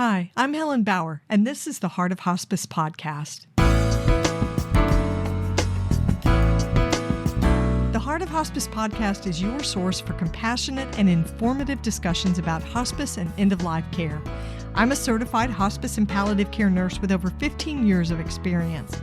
Hi, I'm Helen Bauer, and this is the Heart of Hospice podcast. The Heart of Hospice podcast is your source for compassionate and informative discussions about hospice and end-of-life care. I'm a certified hospice and palliative care nurse with over 15 years of experience.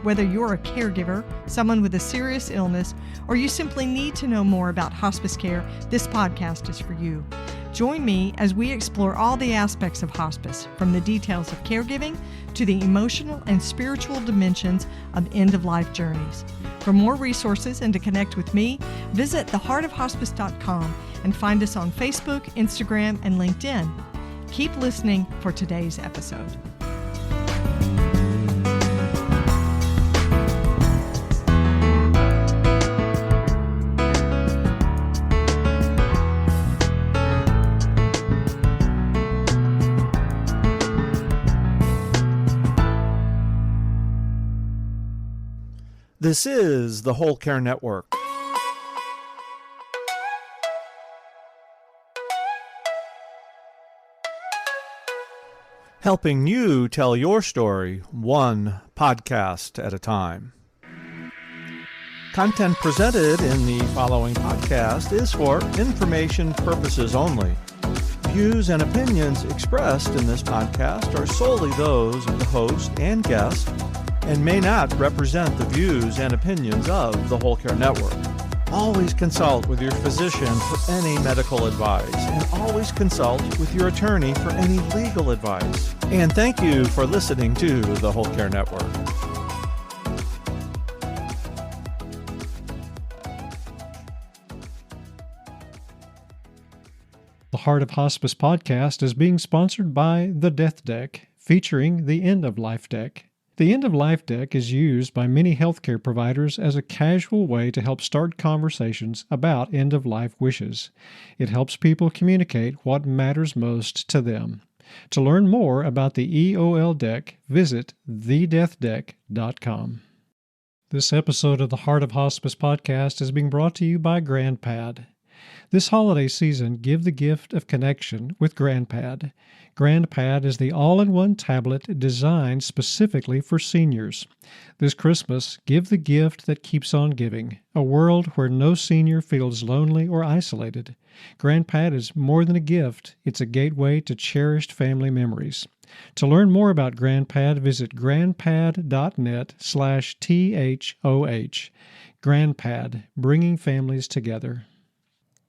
Whether you're a caregiver, someone with a serious illness, or you simply need to know more about hospice care, this podcast is for you. Join me as we explore all the aspects of hospice, from the details of caregiving to the emotional and spiritual dimensions of end-of-life journeys. For more resources and to connect with me, visit theheartofhospice.com and find us on Facebook, Instagram, and LinkedIn. Keep listening for today's episode. This is the Whole Care Network. Helping you tell your story one podcast at a time. Content presented in the following podcast is for information purposes only. Views and opinions expressed in this podcast are solely those of the host and guest and may not represent the views and opinions of the Whole Care Network. Always consult with your physician for any medical advice, and always consult with your attorney for any legal advice. And thank you for listening to the Whole Care Network. The Heart of Hospice podcast is being sponsored by The Death Deck, featuring the End of Life Deck. The End of Life Deck is used by many healthcare providers as a casual way to help start conversations about end-of-life wishes. It helps people communicate what matters most to them. To learn more about the EOL deck, visit thedeathdeck.com. This episode of the Heart of Hospice podcast is being brought to you by GrandPad. This holiday season, give the gift of connection with GrandPad. GrandPad is the all-in-one tablet designed specifically for seniors. This Christmas, give the gift that keeps on giving, a world where no senior feels lonely or isolated. GrandPad is more than a gift, it's a gateway to cherished family memories. To learn more about GrandPad, visit grandpad.net/THOH. GrandPad, bringing families together.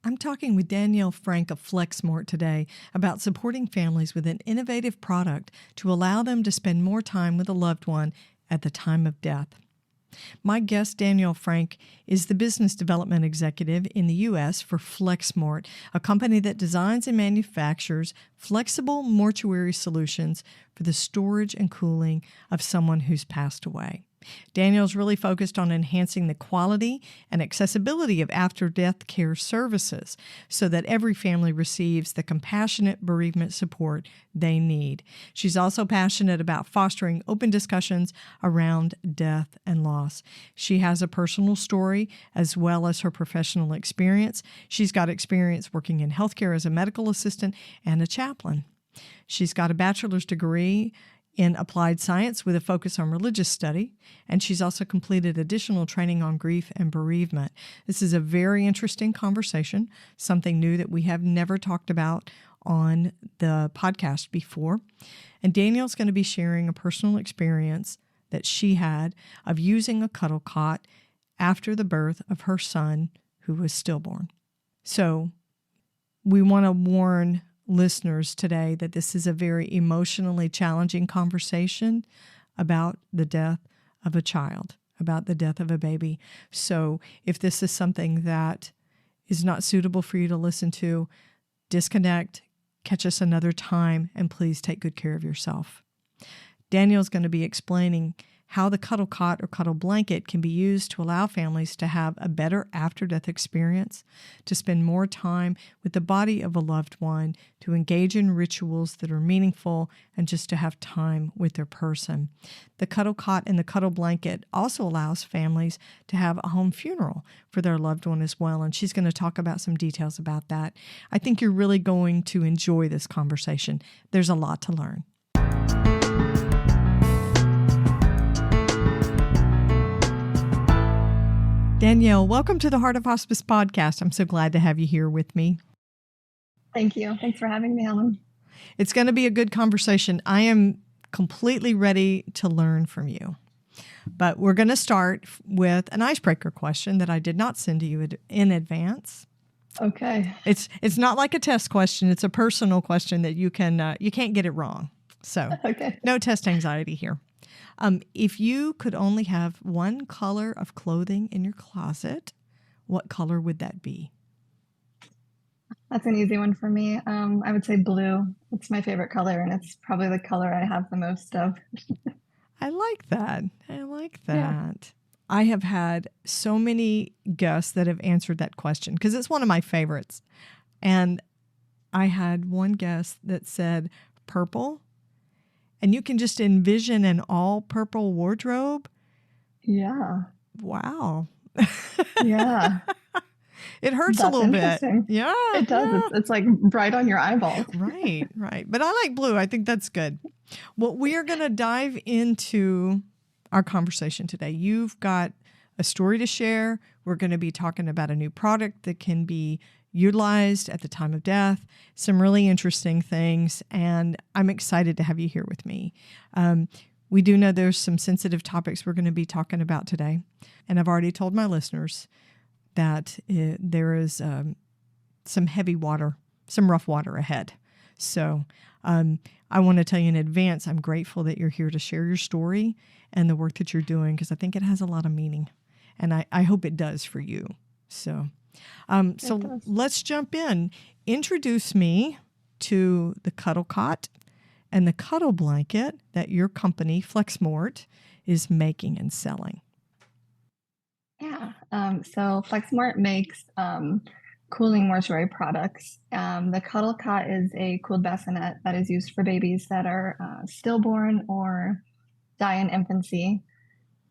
I'm talking with Danielle Franck of Flexmort today about supporting families with an innovative product to allow them to spend more time with a loved one at the time of death. My guest, Danielle Franck, is the business development executive in the U.S. for Flexmort, a company that designs and manufactures flexible mortuary solutions for the storage and cooling of someone who's passed away. Danielle's really focused on enhancing the quality and accessibility of after-death care services so that every family receives the compassionate bereavement support they need. She's also passionate about fostering open discussions around death and loss. She has a personal story as well as her professional experience. She's got experience working in healthcare as a medical assistant and a chaplain. She's got a bachelor's degree in applied science with a focus on religious study, and she's also completed additional training on grief and bereavement. This is a very interesting conversation, something new that we have never talked about on the podcast before. And Danielle's going to be sharing a personal experience that she had of using a Cuddle Cot after the birth of her son, who was stillborn. So we want to warn listeners today that this is a very emotionally challenging conversation about the death of a child, about the death of a baby. So if this is something that is not suitable for you to listen to, disconnect, catch us another time, and please take good care of yourself. Danielle's going to be explaining how the Cuddle Cot or Cuddle Blanket can be used to allow families to have a better after-death experience, to spend more time with the body of a loved one, to engage in rituals that are meaningful, and just to have time with their person. The Cuddle Cot and the Cuddle Blanket also allows families to have a home funeral for their loved one as well, and she's going to talk about some details about that. I think you're really going to enjoy this conversation. There's a lot to learn. Danielle, welcome to the Heart of Hospice podcast. I'm so glad to have you here with me. Thank you. Thanks for having me, Helen. It's going to be a good conversation. I am completely ready to learn from you. But we're going to start with an icebreaker question that I did not send to you in advance. Okay. It's not like a test question. It's a personal question that you can't get it wrong. So okay. No test anxiety here. If you could only have one color of clothing in your closet, what color would that be? That's an easy one for me. I would say blue. It's my favorite color, and it's probably the color I have the most of. I like that. Yeah. I have had so many guests that have answered that question because it's one of my favorites. And I had one guest that said purple. And you can just envision an all purple wardrobe. Yeah. Wow. Yeah. It hurts That's a little bit. interesting. Yeah. It does. Yeah. It's like bright on your eyeballs. Right. But I like blue. I think that's good. Well, we are going to dive into our conversation today. You've got a story to share. We're going to be talking about a new product that can be utilized at the time of death, some really interesting things, and I'm excited to have you here with me. We do know there's some sensitive topics we're going to be talking about today, and I've already told my listeners that there is some heavy water, some rough water ahead. So I want to tell you in advance, I'm grateful that you're here to share your story and the work that you're doing, because I think it has a lot of meaning, and I hope it does for you. So let's jump in. Introduce me to the Cuddle Cot and the Cuddle Blanket that your company, Flexmort, is making and selling. Yeah. So Flexmort makes cooling mortuary products. The Cuddle Cot is a cooled bassinet that is used for babies that are stillborn or die in infancy.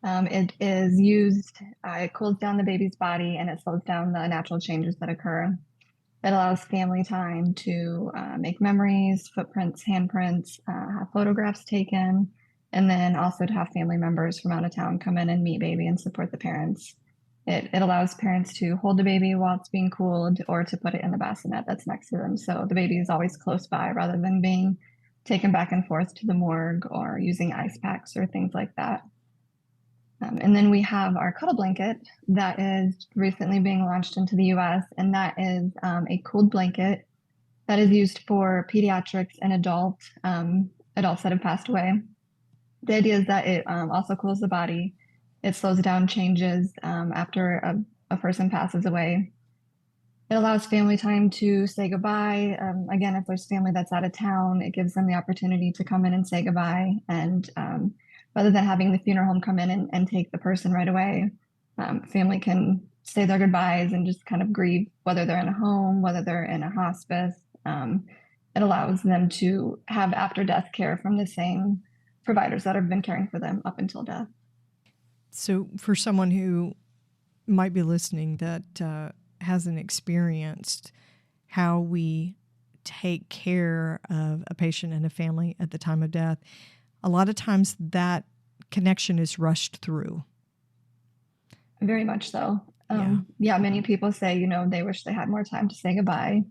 It is used, it cools down the baby's body and it slows down the natural changes that occur. It allows family time to make memories, footprints, handprints, have photographs taken, and then also to have family members from out of town come in and meet baby and support the parents. It allows parents to hold the baby while it's being cooled or to put it in the bassinet that's next to them. So the baby is always close by rather than being taken back and forth to the morgue or using ice packs or things like that. And then we have our Cuddle Blanket that is recently being launched into the US, and that is a cooled blanket that is used for pediatrics and adults that have passed away. The idea is that it also cools the body. It slows down changes after a person passes away. It allows family time to say goodbye. Again, if there's family that's out of town, it gives them the opportunity to come in and say goodbye. And rather than having the funeral home come in and take the person right away, family can say their goodbyes and just kind of grieve, whether they're in a home, whether they're in a hospice. It allows them to have after-death care from the same providers that have been caring for them up until death. So for someone who might be listening that hasn't experienced how we take care of a patient and a family at the time of death, a lot of times that connection is rushed through. Very much so. Many people say, they wish they had more time to say goodbye.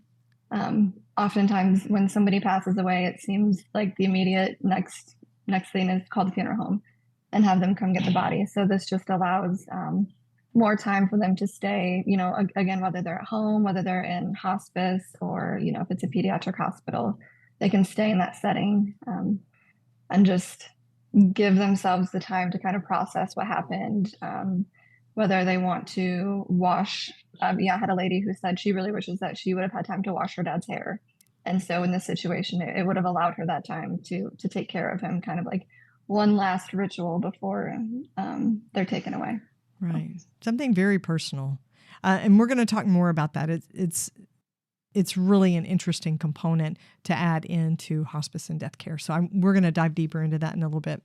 Oftentimes when somebody passes away, it seems like the immediate next thing is call the funeral home and have them come get the body. So this just allows more time for them to stay, again, whether they're at home, whether they're in hospice, or, if it's a pediatric hospital, they can stay in that setting and just give themselves the time to kind of process what happened, whether they want to wash. I had a lady who said she really wishes that she would have had time to wash her dad's hair. And so in this situation, it would have allowed her that time to take care of him, kind of like one last ritual before they're taken away. Right. Something very personal. And we're going to talk more about that. It's really an interesting component to add into hospice and death care. So we're going to dive deeper into that in a little bit.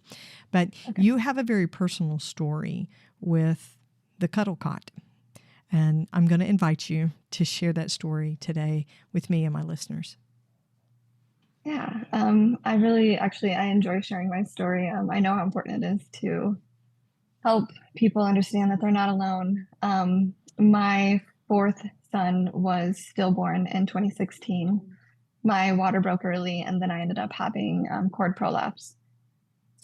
But you have a very personal story with the Cuddle Cot. And I'm going to invite you to share that story today with me and my listeners. Yeah, I enjoy sharing my story. I know how important it is to help people understand that they're not alone. My fourth son was stillborn in 2016. My water broke early, and then I ended up having cord prolapse.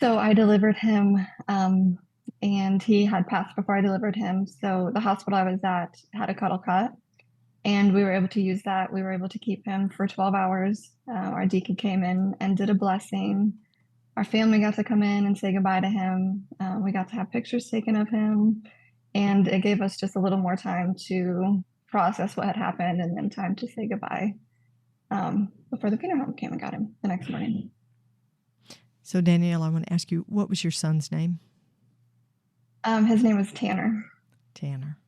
So I delivered him, and he had passed before I delivered him. So the hospital I was at had a Cuddle Cot, and we were able to use that. We were able to keep him for 12 hours. Our deacon came in and did a blessing. Our family got to come in and say goodbye to him. We got to have pictures taken of him, and it gave us just a little more time to process what had happened and then time to say goodbye before the funeral home came and got him the next morning. So, Danielle, I want to ask you, what was your son's name? His name was Tanner. Tanner.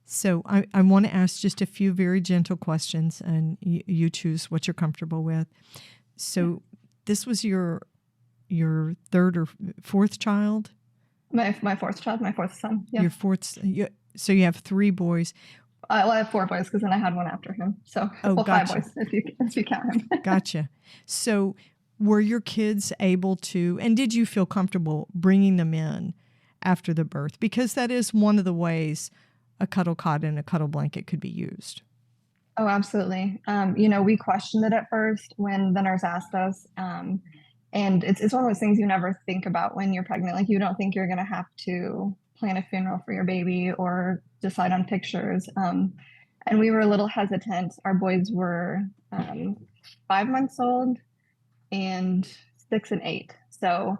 So I want to ask just a few very gentle questions, and you choose what you're comfortable with. So this was your third or fourth child? My fourth child, my fourth son. Yeah. Your fourth. So you have three boys. Well, I have four boys because then I had one after him. So gotcha. 5 boys if you count him. Gotcha. So were your kids able to, and did you feel comfortable bringing them in after the birth? Because that is one of the ways a Cuddle Cot and a Cuddle Blanket could be used. Oh, absolutely. We questioned it at first when the nurse asked us. And it's one of those things you never think about when you're pregnant. Like, you don't think you're going to have to plan a funeral for your baby or decide on pictures. And we were a little hesitant. Our boys were 5 months old and 6 and 8. So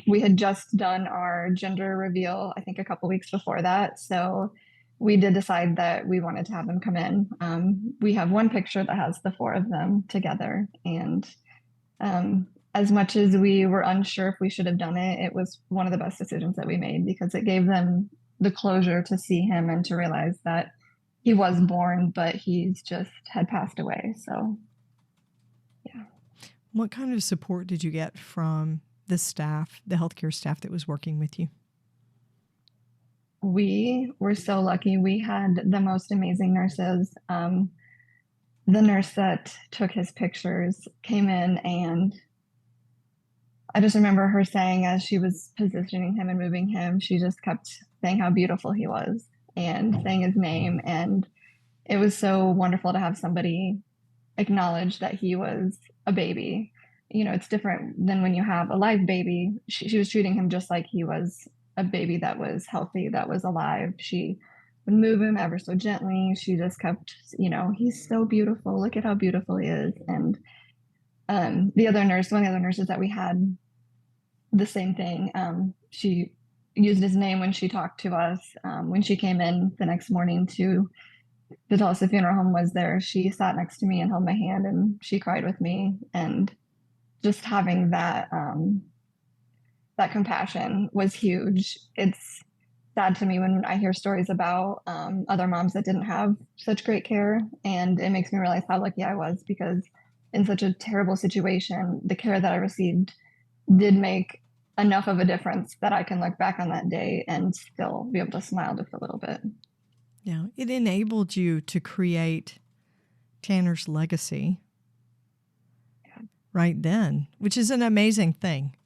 we had just done our gender reveal, I think a couple weeks before that. So we did decide that we wanted to have them come in. We have one picture that has the 4 of them together. And as much as we were unsure if we should have done it, it was one of the best decisions that we made because it gave them the closure to see him and to realize that he was born, but he's just had passed away. So, yeah. What kind of support did you get from the staff, the healthcare staff that was working with you? We were so lucky. We had the most amazing nurses. The nurse that took his pictures came in, and I just remember her saying, as she was positioning him and moving him, she just kept saying how beautiful he was and saying his name. And it was so wonderful to have somebody acknowledge that he was a baby. It's different than when you have a live baby. She was treating him just like he was a baby that was healthy, that was alive. She would move him ever so gently. She just kept, he's so beautiful. Look at how beautiful he is. And one of the other nurses that we had, the same thing. She used his name when she talked to us. When she came in the next morning to tell us the funeral home was there, she sat next to me and held my hand, and she cried with me. And just having that compassion was huge. It's sad to me when I hear stories about other moms that didn't have such great care, and it makes me realize how lucky I was, because in such a terrible situation, the care that I received did make enough of a difference that I can look back on that day and still be able to smile just a little bit. Yeah, it enabled you to create Tanner's legacy right then, which is an amazing thing,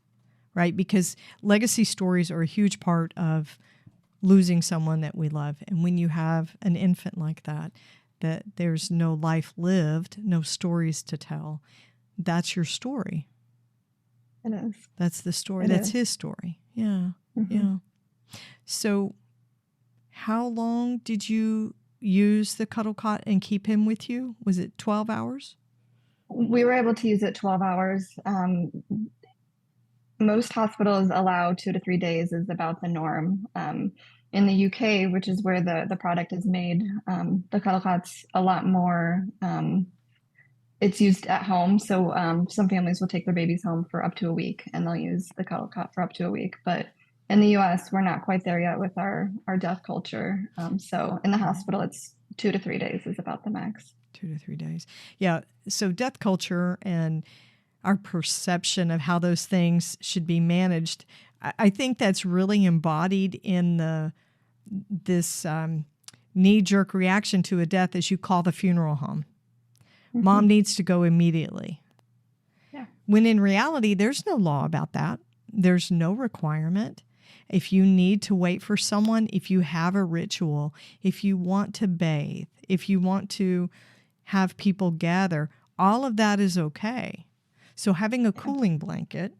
right? Because legacy stories are a huge part of losing someone that we love. And when you have an infant like that there's no life lived, no stories to tell, that's your story. It is. That's the story. It That's is. his story. Yeah. Mm-hmm. Yeah. So how long did you use the Cuddle Cot and keep him with you? Was it 12 hours? We were able to use it 12 hours. Most hospitals allow 2 to 3 days is about the norm. In the UK, which is where the product is made, the Cuddle Cot's a lot more it's used at home. So some families will take their babies home for up to a week and they'll use the Cuddle Cot for up to a week. But in the US, we're not quite there yet with our death culture. So in the hospital, it's 2 to 3 days is about the max. 2 to 3 days. Yeah. So death culture and our perception of how those things should be managed, I think that's really embodied in this knee-jerk reaction to a death, as you call the funeral home. Mm-hmm. Mom needs to go immediately. Yeah. When in reality, there's no law about that. There's no requirement. If you need to wait for someone, if you have a ritual, if you want to bathe, if you want to have people gather, all of that is okay. So having a cooling blanket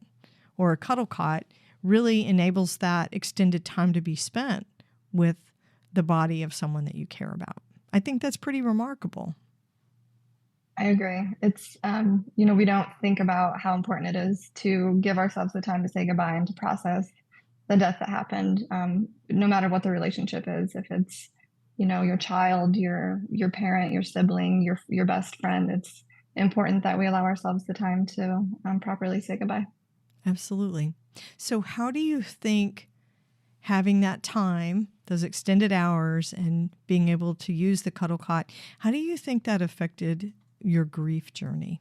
or a cuddle cot really enables that extended time to be spent with the body of someone that you care about. I think that's pretty remarkable. I agree. It's, we don't think about how important it is to give ourselves the time to say goodbye and to process the death that happened, no matter what the relationship is. If it's, your child, your parent, your sibling, your best friend, it's important that we allow ourselves the time to properly say goodbye. Absolutely. So how do you think having that time, those extended hours, and being able to use the Cuddle Cot, how do you think that affected your grief journey?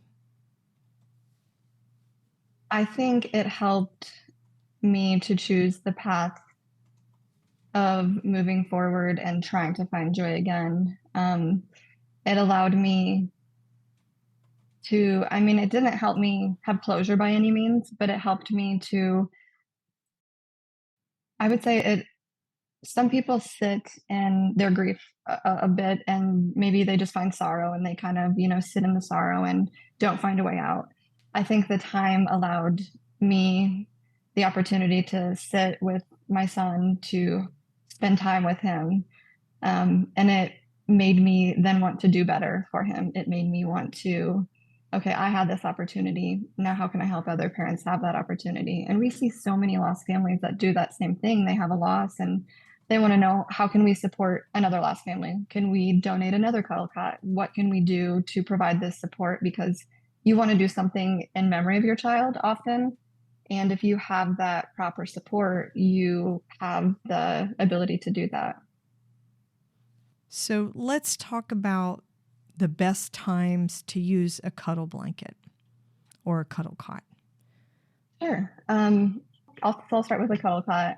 I think it helped me to choose the path of moving forward and trying to find joy again. It allowed me to, it didn't help me have closure by any means, but it helped me to, I would say some people sit in their grief a bit and maybe they just find sorrow and they kind of, sit in the sorrow and don't find a way out. I think the time allowed me the opportunity to sit with my son, to spend time with him. And it made me then want to do better for him. It made me want to, okay, I had this opportunity. Now, how can I help other parents have that opportunity? And we see so many lost families that do that same thing. They have a loss and they want to know, how can we support another lost family? Can we donate another Cuddle Cot? What can we do to provide this support? Because you want to do something in memory of your child often. And if you have that proper support, you have the ability to do that. So let's talk about the best times to use a cuddle blanket or a cuddle cot. Sure. I'll start with the Cuddle Cot.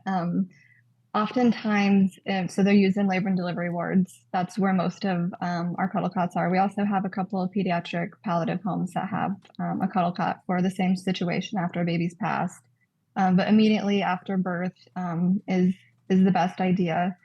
Oftentimes, so they're used in labor and delivery wards. That's where most of our Cuddle Cots are. We also have a couple of pediatric palliative homes that have a Cuddle Cot for the same situation after a baby's passed. But immediately after birth is the best idea.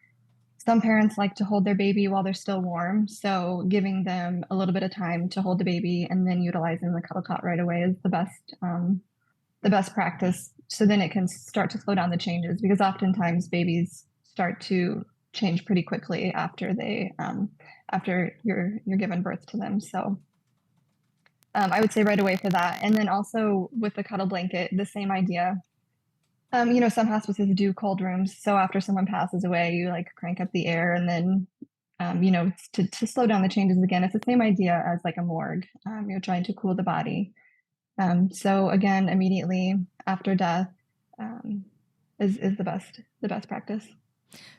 Some parents like to hold their baby while they're still warm, so giving them a little bit of time to hold the baby and then utilizing the Cuddle Cot right away is the best practice. So then it can start to slow down the changes, because oftentimes babies start to change pretty quickly after you're given birth to them. So I would say right away for that. And then also with the Cuddle Blanket, the same idea. Some hospices do cold rooms. So after someone passes away, you like crank up the air and then, to slow down the changes again. It's the same idea as like a morgue. You're trying to cool the body. So again, immediately after death is the best practice.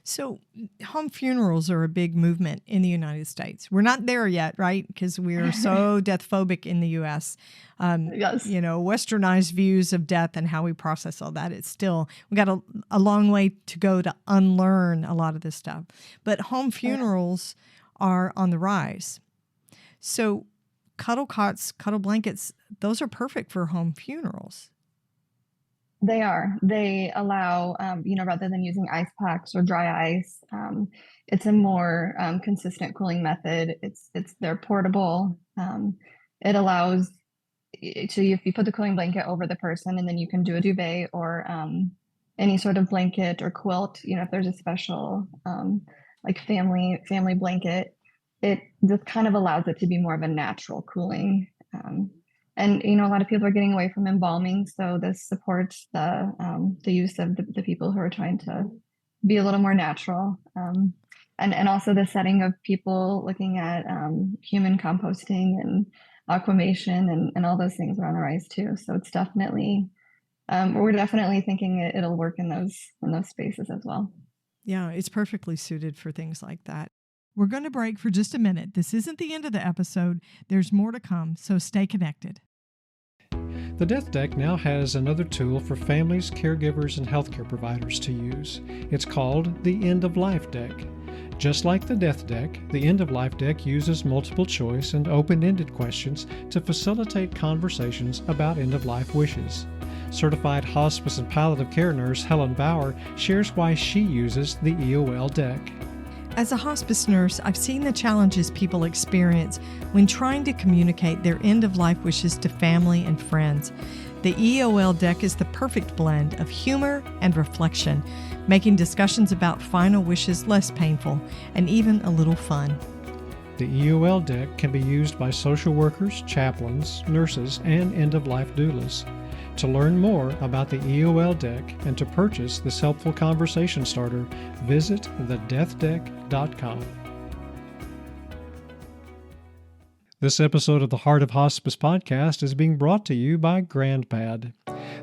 So home funerals are a big movement in the United States. We're not there yet, right? Because we are so death phobic in the U.S. Yes. Westernized views of death and how we process all that. It's still, we got a long way to go to unlearn a lot of this stuff. But home funerals are on the rise. So cuddle cots, cuddle blankets, those are perfect for home funerals. They are. They allow, rather than using ice packs or dry ice, it's a more consistent cooling method. They're portable. It allows, so if you put the cooling blanket over the person, and then you can do a duvet or any sort of blanket or quilt, if there's a special like family blanket, it just kind of allows it to be more of a natural cooling. And a lot of people are getting away from embalming, so this supports the use of the people who are trying to be a little more natural, and also the setting of people looking at human composting and aquamation and all those things are on the rise too. So it's definitely, we're definitely thinking it'll work in those spaces as well. Yeah, it's perfectly suited for things like that. We're going to break for just a minute. This isn't the end of the episode. There's more to come, so stay connected. The Death Deck now has another tool for families, caregivers, and healthcare providers to use. It's called the End of Life Deck. Just like the Death Deck, the End of Life Deck uses multiple choice and open-ended questions to facilitate conversations about end-of-life wishes. Certified hospice and palliative care nurse Helen Bauer shares why she uses the EOL deck. As a hospice nurse, I've seen the challenges people experience when trying to communicate their end-of-life wishes to family and friends. The EOL deck is the perfect blend of humor and reflection, making discussions about final wishes less painful and even a little fun. The EOL deck can be used by social workers, chaplains, nurses, and end-of-life doulas. To learn more about the EOL deck and to purchase this helpful conversation starter, visit thedeathdeck.com. This episode of the Heart of Hospice podcast is being brought to you by GrandPad.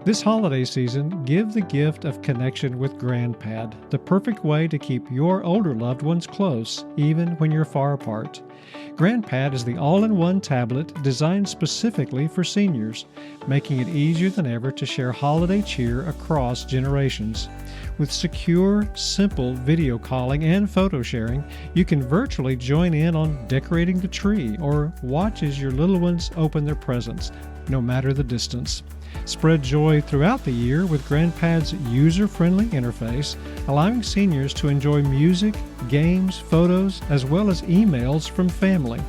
This holiday season, give the gift of connection with GrandPad, the perfect way to keep your older loved ones close, even when you're far apart. GrandPad is the all-in-one tablet designed specifically for seniors, making it easier than ever to share holiday cheer across generations. With secure, simple video calling and photo sharing, you can virtually join in on decorating the tree or watch as your little ones open their presents, no matter the distance. Spread joy throughout the year with GrandPad's user-friendly interface, allowing seniors to enjoy music, games, photos, as well as emails from family.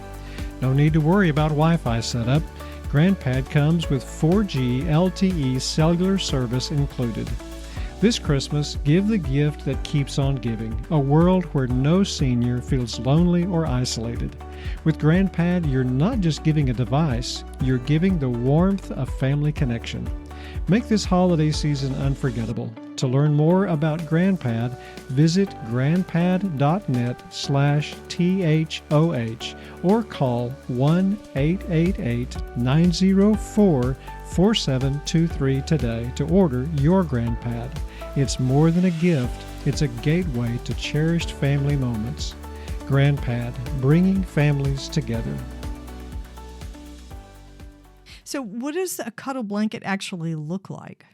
No need to worry about Wi-Fi setup. GrandPad comes with 4G LTE cellular service included. This Christmas, give the gift that keeps on giving, a world where no senior feels lonely or isolated. With GrandPad, you're not just giving a device, you're giving the warmth of family connection. Make this holiday season unforgettable. To learn more about GrandPad, visit grandpad.net/THOH or call 1-888-904-4723 today to order your GrandPad. It's more than a gift, it's a gateway to cherished family moments. GrandPad, bringing families together. So what does a cuddle blanket actually look like?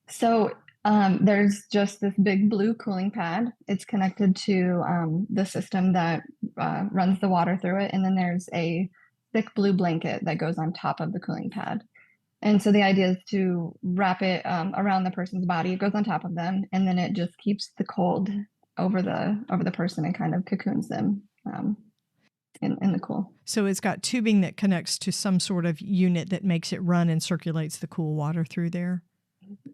So there's just this big blue cooling pad. It's connected to the system that runs the water through it. And then there's a thick blue blanket that goes on top of the cooling pad. And so the idea is to wrap it around the person's body. It goes on top of them, and then it just keeps the cold over the person and kind of cocoons them in the cool. So it's got tubing that connects to some sort of unit that makes it run and circulates the cool water through there?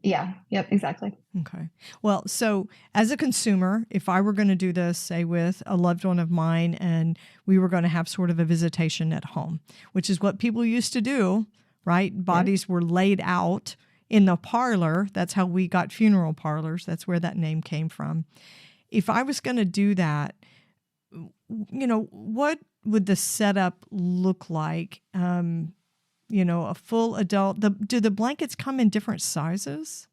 Yeah, yep, exactly. Okay. Well, so as a consumer, if I were going to do this, say with a loved one of mine, and we were going to have sort of a visitation at home, which is what people used to do, right? Bodies were laid out in the parlor. That's how we got funeral parlors. That's where that name came from. If I was going to do that, what would the setup look like? A full adult. Do the blankets come in different sizes?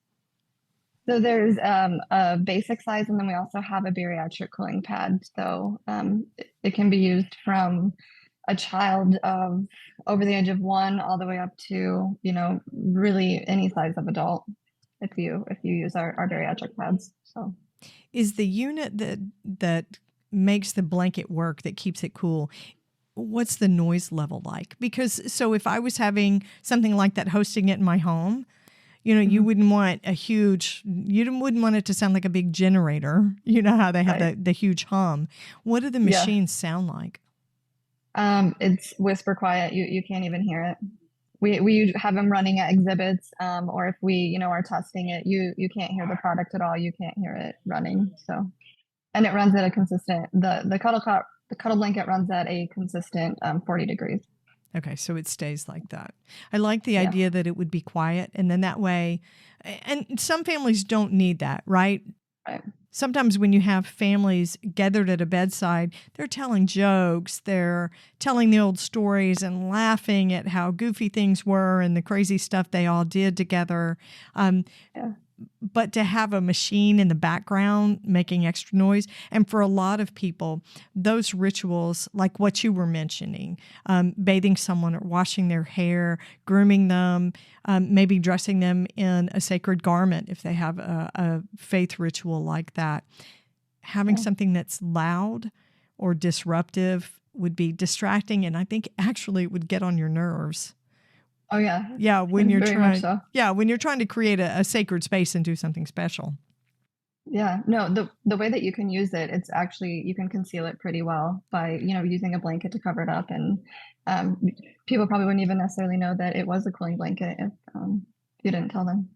So there's a basic size, and then we also have a bariatric cooling pad. So it can be used from a child of over the age of 1 all the way up to, really any size of adult if you use our bariatric pads. So is the unit that makes the blanket work, that keeps it cool, what's the noise level like? Because so if I was having something like that, hosting it in my home, you wouldn't want you wouldn't want it to sound like a big generator. You know how they have the huge hum. What do the machines sound like? It's whisper quiet. You can't even hear it. We have them running at exhibits, or if we, are testing it, you can't hear the product at all. You can't hear it running. So, and it runs at a consistent, the Cuddle Cot, the Cuddle Blanket runs at a consistent 40 degrees. Okay, so it stays like that. I like the idea that it would be quiet, and then that way, and some families don't need that, right? Right. Sometimes when you have families gathered at a bedside, they're telling jokes, they're telling the old stories and laughing at how goofy things were and the crazy stuff they all did together. Yeah. But to have a machine in the background making extra noise, and for a lot of people, those rituals, like what you were mentioning, bathing someone or washing their hair, grooming them, maybe dressing them in a sacred garment if they have a faith ritual like that, having something that's loud or disruptive would be distracting, and I think actually it would get on your nerves. Oh yeah. Yeah, when you're Very trying, much so. yeah, when you're trying to create a sacred space and do something special. Yeah, no, the way that you can use it, it's actually, you can conceal it pretty well by, using a blanket to cover it up. And people probably wouldn't even necessarily know that it was a cooling blanket if you didn't tell them.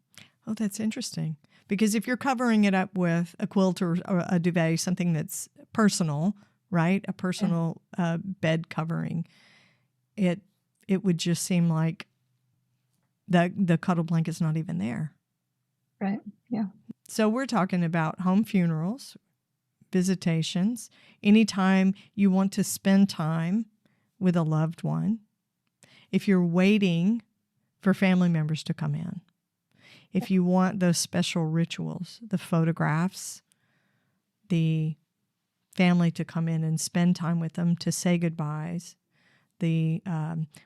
Oh, that's interesting. Because if you're covering it up with a quilt or a duvet, something that's personal, right? A personal bed covering, it would just seem like the cuddle blanket's not even there. Right. Yeah. So we're talking about home funerals, visitations, anytime you want to spend time with a loved one. If you're waiting for family members to come in, if you want those special rituals, the photographs, the family to come in and spend time with them to say goodbyes, the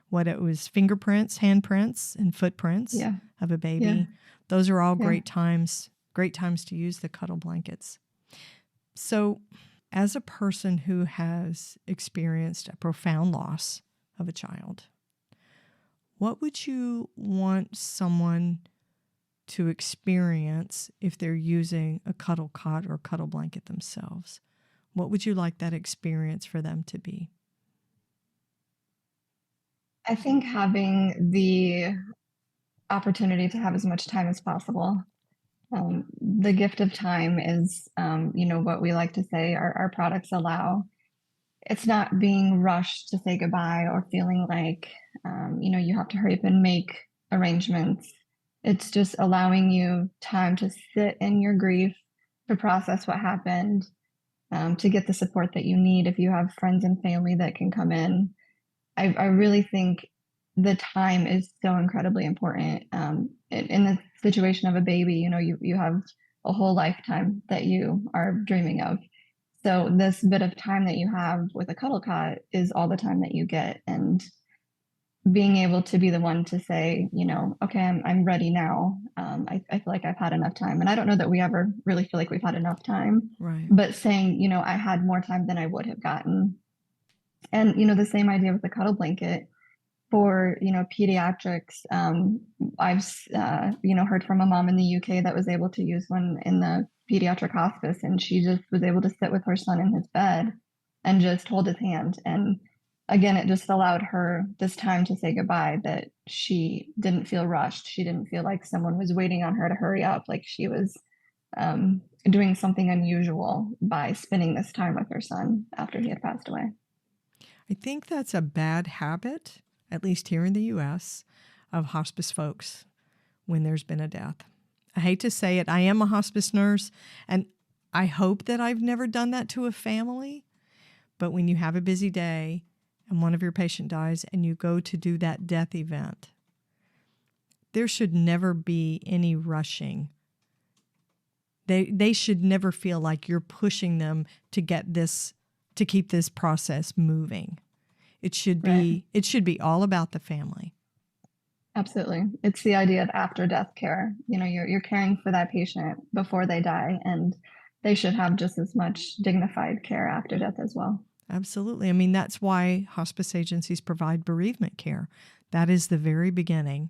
what it was, fingerprints, handprints, and footprints of a baby. Yeah. Those are all great times to use the cuddle blankets. So as a person who has experienced a profound loss of a child, what would you want someone to experience if they're using a cuddle cot or cuddle blanket themselves? What would you like that experience for them to be? I think having the opportunity to have as much time as possible. The gift of time is, what we like to say our products allow. It's not being rushed to say goodbye or feeling like, you have to hurry up and make arrangements. It's just allowing you time to sit in your grief, to process what happened, to get the support that you need. If you have friends and family that can come in, I really think the time is so incredibly important. In the situation of a baby, you have a whole lifetime that you are dreaming of. So this bit of time that you have with a cuddle cot is all the time that you get, and being able to be the one to say, okay, I'm ready now. I feel like I've had enough time, and I don't know that we ever really feel like we've had enough time. Right. But saying, I had more time than I would have gotten, and the same idea with the cuddle blanket. For pediatrics, I've heard from a mom in the UK that was able to use one in the pediatric hospice, and she just was able to sit with her son in his bed and just hold his hand. And again, it just allowed her this time to say goodbye, that she didn't feel rushed. She didn't feel like someone was waiting on her to hurry up, like she was doing something unusual by spending this time with her son after he had passed away. I think that's a bad habit, at least here in the U.S., of hospice folks when there's been a death. I hate to say it. I am a hospice nurse, and I hope that I've never done that to a family. But when you have a busy day and one of your patient dies and you go to do that death event, there should never be any rushing. They should never feel like you're pushing them to get this, to keep this process moving. It should be all about the family. Absolutely. It's the idea of after death care. You're caring for that patient before they die, and they should have just as much dignified care after death as well. Absolutely. I mean, that's why hospice agencies provide bereavement care. That is the very beginning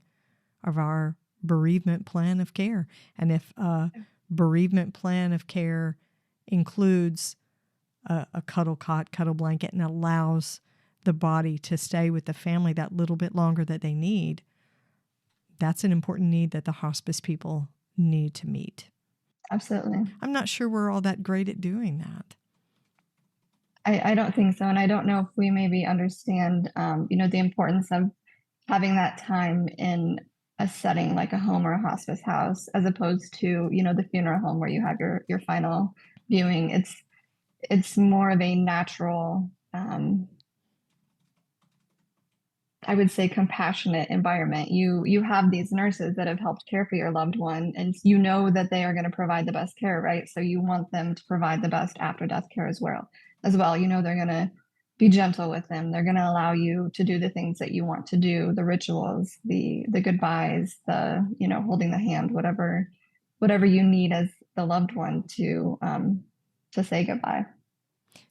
of our bereavement plan of care. And if a bereavement plan of care includes a cuddle cot, cuddle blanket, and allows the body to stay with the family that little bit longer that they need, that's an important need that the hospice people need to meet. Absolutely. I'm not sure we're all that great at doing that. I don't think so. And I don't know if we maybe understand, the importance of having that time in a setting like a home or a hospice house, as opposed to, the funeral home where you have your final viewing. It's more of a natural, I would say, compassionate environment. You have these nurses that have helped care for your loved one, and you know that they are going to provide the best care, right? So you want them to provide the best after death care as well. They're going to be gentle with them. They're going to allow you to do the things that you want to do, the rituals, the goodbyes, the, holding the hand, whatever you need as the loved one to say goodbye.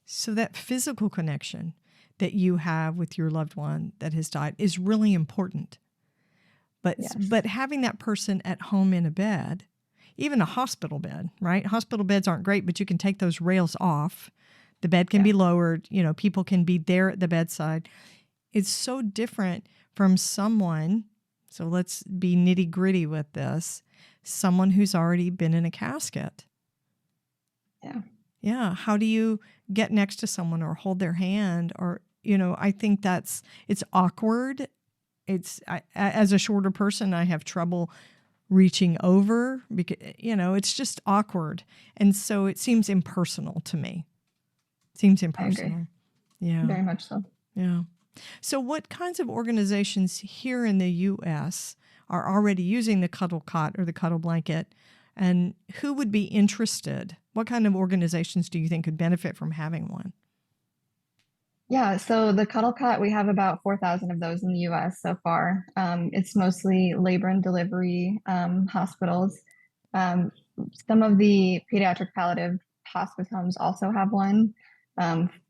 So that physical connection that you have with your loved one that has died is really important. But Yes. but having that person at home in a bed, even a hospital bed, right? Hospital beds aren't great, but you can take those rails off. The bed can be lowered, people can be there at the bedside. It's so different from someone, so let's be nitty-gritty with this, someone who's already been in a casket. Yeah. Yeah. How do you get next to someone or hold their hand? Or, I think it's awkward. As a shorter person, I have trouble reaching over because, it's just awkward. And so it seems impersonal to me. Seems impersonal. I agree. Yeah. Very much so. Yeah. So what kinds of organizations here in the U.S. are already using the Cuddle Cot or the Cuddle Blanket? And who would be interested? What kind of organizations do you think could benefit from having one? Yeah, so the Cuddle Cot, we have about 4,000 of those in the US so far. It's mostly labor and delivery hospitals. Some of the pediatric palliative hospice homes also have one.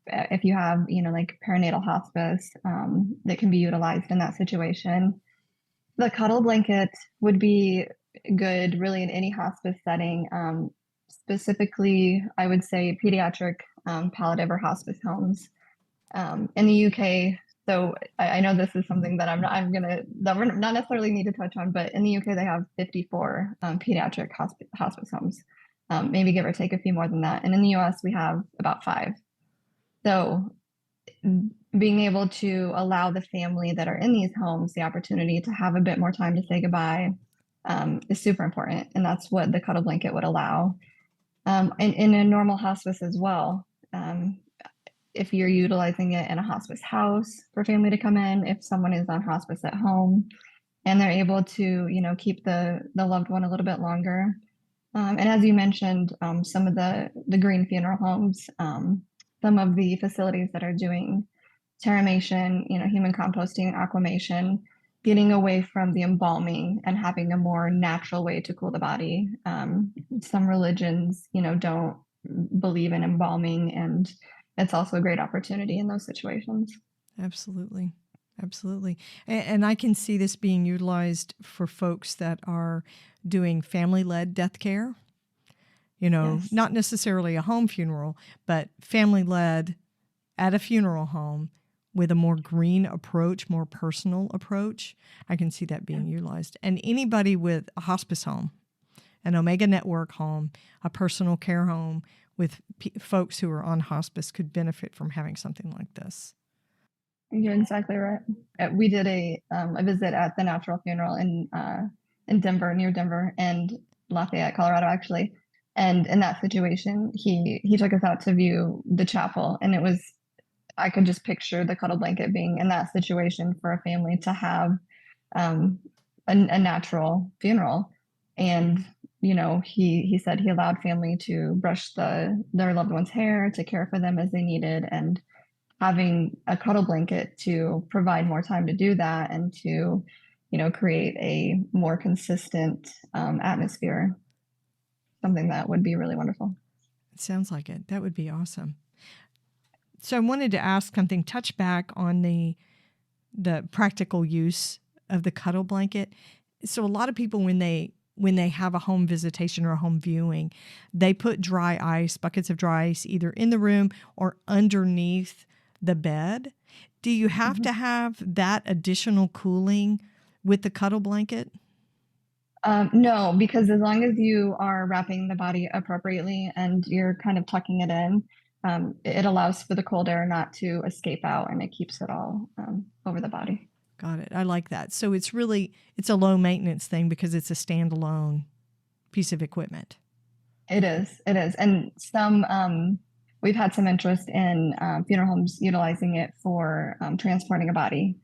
If you have, like perinatal hospice, that can be utilized in that situation. The Cuddle Blanket would be good really in any hospice setting. Specifically, I would say pediatric palliative or hospice homes. In the UK, so I know this is something that that we're not necessarily need to touch on, but in the UK they have 54 pediatric hospice homes, maybe give or take a few more than that. And in the US we have about 5. So being able to allow the family that are in these homes the opportunity to have a bit more time to say goodbye is super important, and that's what the Cuddle Blanket would allow. And in a normal hospice as well. If you're utilizing it in a hospice house for family to come in, if someone is on hospice at home and they're able to, keep the loved one a little bit longer. And as you mentioned, some of the green funeral homes, some of the facilities that are doing terramation, human composting, aquamation, getting away from the embalming and having a more natural way to cool the body. Some religions, don't believe in embalming, and it's also a great opportunity in those situations. Absolutely. Absolutely. And I can see this being utilized for folks that are doing family-led death care. Yes. Not necessarily a home funeral, but family-led at a funeral home with a more green approach, more personal approach. I can see that being utilized. And anybody with a hospice home, an Omega Network home, a personal care home with folks who are on hospice could benefit from having something like this. You're exactly right. We did a visit at the Natural Funeral in Denver, near Denver, and Lafayette, Colorado, actually. And in that situation, he took us out to view the chapel, and I could just picture the Cuddle Blanket being in that situation for a family to have a natural funeral. And he said he allowed family to brush their loved one's hair, to care for them as they needed, and having a Cuddle Blanket to provide more time to do that and to, create a more consistent atmosphere, something that would be really wonderful. It sounds like it. That would be awesome. So I wanted to ask something, touch back on the practical use of the Cuddle Blanket. So a lot of people, when they have a home visitation or a home viewing, they put buckets of dry ice, either in the room or underneath the bed. Do you have to have that additional cooling with the Cuddle Blanket? No, because as long as you are wrapping the body appropriately and you're kind of tucking it in, it allows for the cold air not to escape out, and it keeps it all over the body. Got it. I like that. So it's a low maintenance thing because it's a standalone piece of equipment. It is. And we've had some interest in funeral homes utilizing it for transporting a body.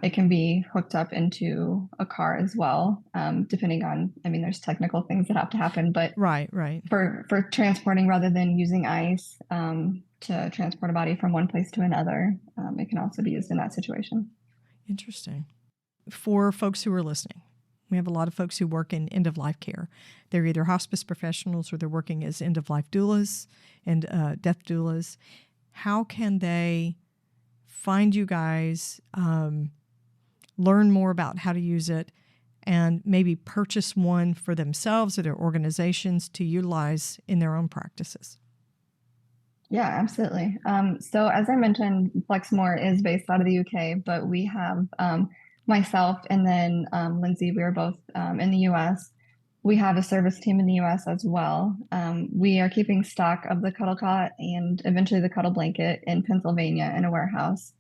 It can be hooked up into a car as well, depending on, there's technical things that have to happen, but right. For transporting rather than using ice to transport a body from one place to another, it can also be used in that situation. Interesting. For folks who are listening, we have a lot of folks who work in end-of-life care. They're either hospice professionals or they're working as end-of-life doulas and death doulas. How can they find you guys, learn more about how to use it, and maybe purchase one for themselves or their organizations to utilize in their own practices? Yeah, absolutely. So as I mentioned, Flexmort is based out of the UK, but we have myself and then Lindsay, we are both in the US. We have a service team in the US as well. We are keeping stock of the Cuddle Cot and eventually the Cuddle Blanket in Pennsylvania in a warehouse.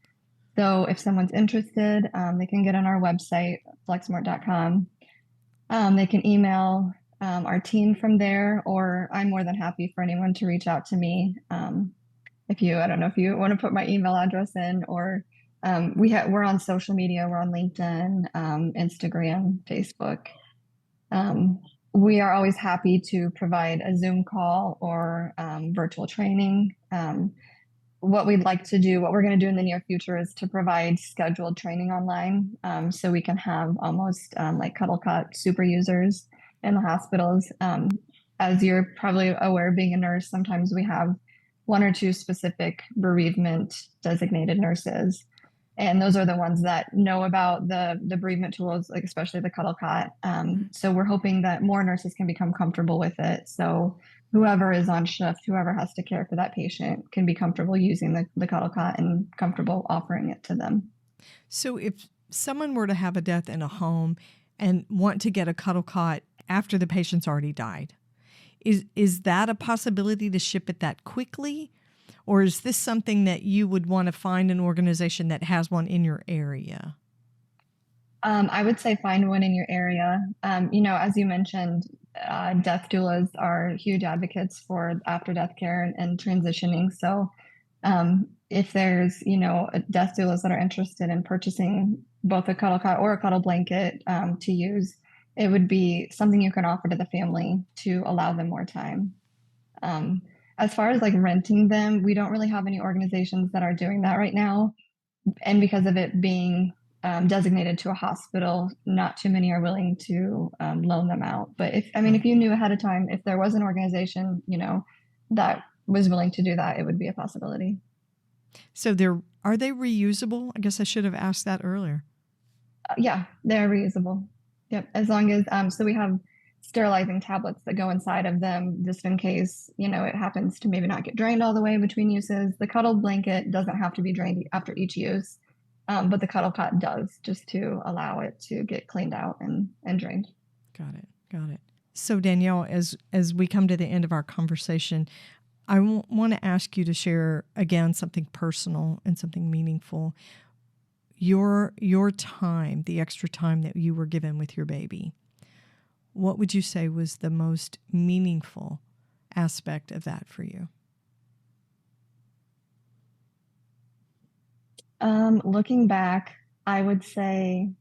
So if someone's interested, they can get on our website, flexmort.com. They can email our team from there, or I'm more than happy for anyone to reach out to me. I don't know if you want to put my email address in, or we're on social media. We're on LinkedIn, Instagram, Facebook. We are always happy to provide a Zoom call or virtual training. What we're going to do in the near future is to provide scheduled training online, so we can have almost like Cuddle Cot super users in the hospitals. As you're probably aware, being a nurse, sometimes we have one or two specific bereavement designated nurses. And those are the ones that know about the bereavement tools, like especially the Cuddle Cot. So we're hoping that more nurses can become comfortable with it. So whoever is on shift, whoever has to care for that patient can be comfortable using the Cuddle Cot and comfortable offering it to them. So if someone were to have a death in a home and want to get a Cuddle Cot after the patient's already died, is that a possibility to ship it that quickly? Or is this something that you would want to find an organization that has one in your area? I would say find one in your area. As you mentioned, death doulas are huge advocates for after-death care and transitioning. So if there's, death doulas that are interested in purchasing both a Cuddle Cot or a Cuddle Blanket to use, it would be something you can offer to the family to allow them more time. As far as like renting them, we don't really have any organizations that are doing that right now. And because of it being designated to a hospital, not too many are willing to loan them out. But if you knew ahead of time, if there was an organization, that was willing to do that, it would be a possibility. So are they reusable? I guess I should have asked that earlier. Yeah, they're reusable. Yep. As long as, so we have sterilizing tablets that go inside of them just in case, it happens to maybe not get drained all the way between uses. The Cuddle Blanket doesn't have to be drained after each use, but the Cuddle Cot does, just to allow it to get cleaned out and drained. Got it. So Danielle, as we come to the end of our conversation, I want to ask you to share again something personal and something meaningful. Your time, the extra time that you were given with your baby. What would you say was the most meaningful aspect of that for you? Looking back, I would say,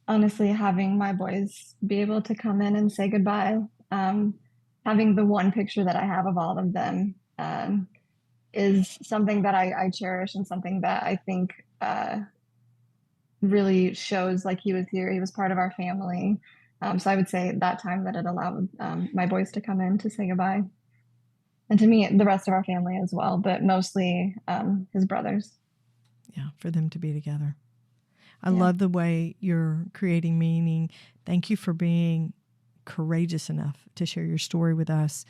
honestly, having my boys be able to come in and say goodbye, having the one picture that I have of all of them is something that I cherish and something that I think really shows like he was here, he was part of our family. So I would say that time that it allowed my boys to come in to say goodbye. And to me, the rest of our family as well, but mostly his brothers. Yeah, for them to be together. I love the way you're creating meaning. Thank you for being courageous enough to share your story with us.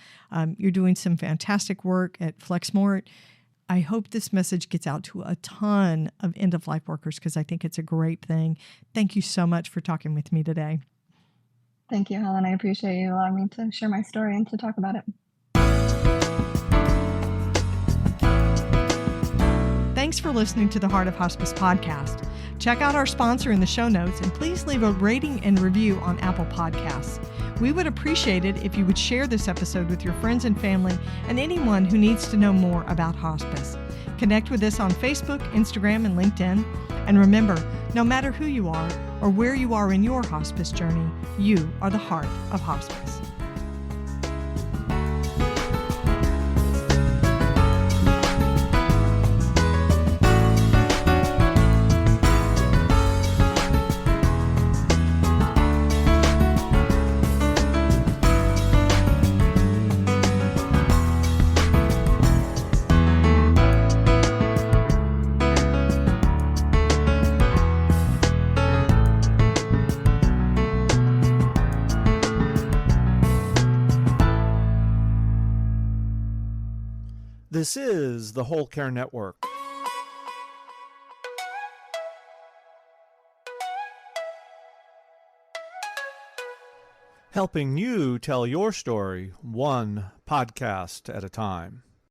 You're doing some fantastic work at Flexmort. I hope this message gets out to a ton of end-of-life workers because I think it's a great thing. Thank you so much for talking with me today. Thank you, Helen. I appreciate you allowing me to share my story and to talk about it. Thanks for listening to the Heart of Hospice podcast. Check out our sponsor in the show notes and please leave a rating and review on Apple Podcasts. We would appreciate it if you would share this episode with your friends and family and anyone who needs to know more about hospice. Connect with us on Facebook, Instagram, and LinkedIn. And remember, no matter who you are or where you are in your hospice journey, you are the heart of hospice. This is the Whole Care Network. Helping you tell your story one podcast at a time.